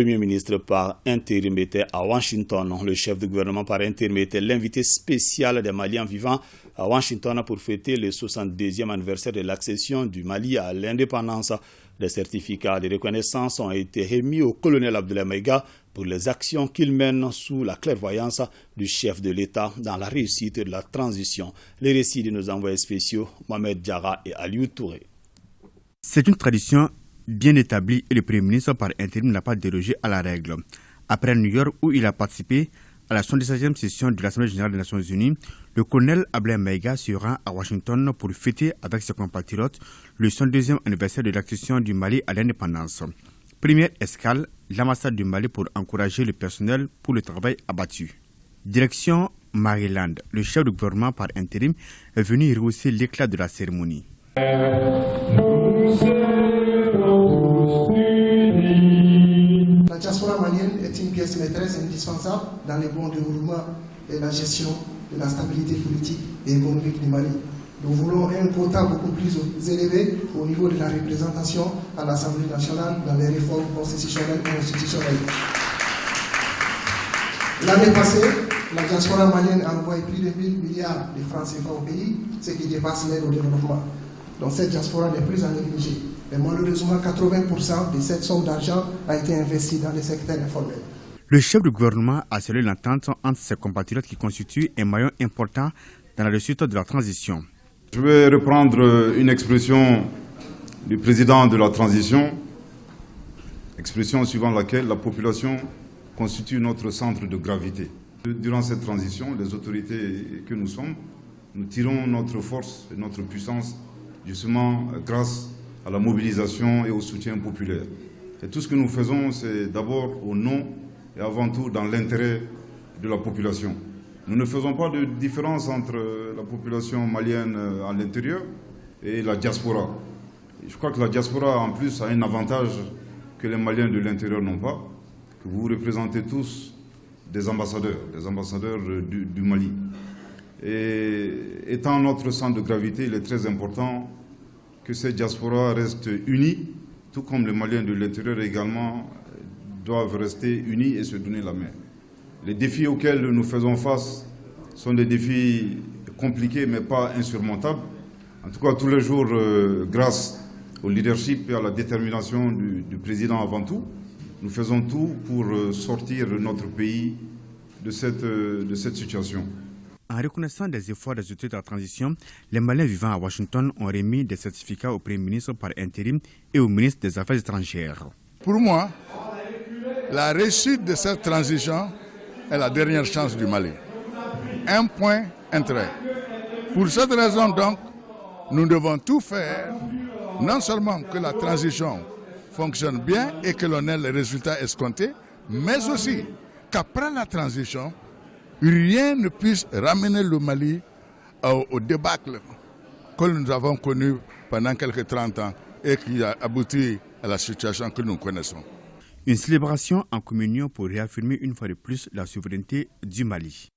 Premier ministre par intérim était à Washington. Le chef du gouvernement par intérim était l'invité spécial des Maliens vivant à Washington pour fêter le 72e anniversaire de l'accession du Mali à l'indépendance. Des certificats de reconnaissance ont été remis au colonel Abdoulaye Maïga pour les actions qu'il mène sous la clairvoyance du chef de l'État dans la réussite de la transition. Les récits de nos envoyés spéciaux, Mohamed Diarra et Aliou Touré. C'est une tradition bien établie et le Premier ministre par intérim n'a pas dérogé à la règle. Après New York où il a participé à la 77e session de l'Assemblée générale des Nations unies, le colonel Abdoulaye Maïga se rend à Washington pour fêter avec ses compatriotes le 102e anniversaire de l'accession du Mali à l'indépendance. Première escale, l'ambassade du Mali pour encourager le personnel pour le travail abattu. Direction Maryland, le chef du gouvernement par intérim est venu rehausser l'éclat de la cérémonie. La diaspora malienne est une pièce maîtresse indispensable dans le bon déroulement et la gestion de la stabilité politique et économique du Mali. Nous voulons un quota beaucoup plus élevé au niveau de la représentation à l'Assemblée nationale dans les réformes constitutionnelles et institutionnelles. L'année passée, la diaspora malienne a envoyé plus de 1000 milliards de francs CFA au pays, ce qui dépasse l'aide au développement. Donc cette diaspora n'est plus à négliger. Et malheureusement, 80% de cette somme d'argent a été investie dans le secteur informel. Le chef du gouvernement a salué l'entente entre ses compatriotes qui constitue un maillon important dans la réussite de la transition. Je vais reprendre une expression du président de la transition, expression suivant laquelle la population constitue notre centre de gravité. Durant cette transition, les autorités que nous sommes, nous tirons notre force et notre puissance justement grâce à la mobilisation et au soutien populaire. Et tout ce que nous faisons, c'est d'abord au nom et avant tout dans l'intérêt de la population. Nous ne faisons pas de différence entre la population malienne à l'intérieur et la diaspora. Je crois que la diaspora, en plus, a un avantage que les Maliens de l'intérieur n'ont pas, que vous représentez tous des ambassadeurs du Mali. Et étant notre centre de gravité, il est très important que cette diaspora reste unie, tout comme les Maliens de l'intérieur également doivent rester unis et se donner la main. Les défis auxquels nous faisons face sont des défis compliqués mais pas insurmontables. En tout cas, tous les jours, grâce au leadership et à la détermination du président avant tout, nous faisons tout pour sortir notre pays de cette situation. En reconnaissant des efforts des autorités de la transition, les Maliens vivant à Washington ont remis des certificats au Premier ministre par intérim et au ministre des Affaires étrangères. Pour moi, la réussite de cette transition est la dernière chance du Mali. Un point, un trait. Pour cette raison donc, nous devons tout faire, non seulement que la transition fonctionne bien et que l'on ait les résultats escomptés, mais aussi qu'après la transition, rien ne puisse ramener le Mali au débâcle que nous avons connu pendant quelques 30 ans et qui a abouti à la situation que nous connaissons. Une célébration en communion pour réaffirmer une fois de plus la souveraineté du Mali.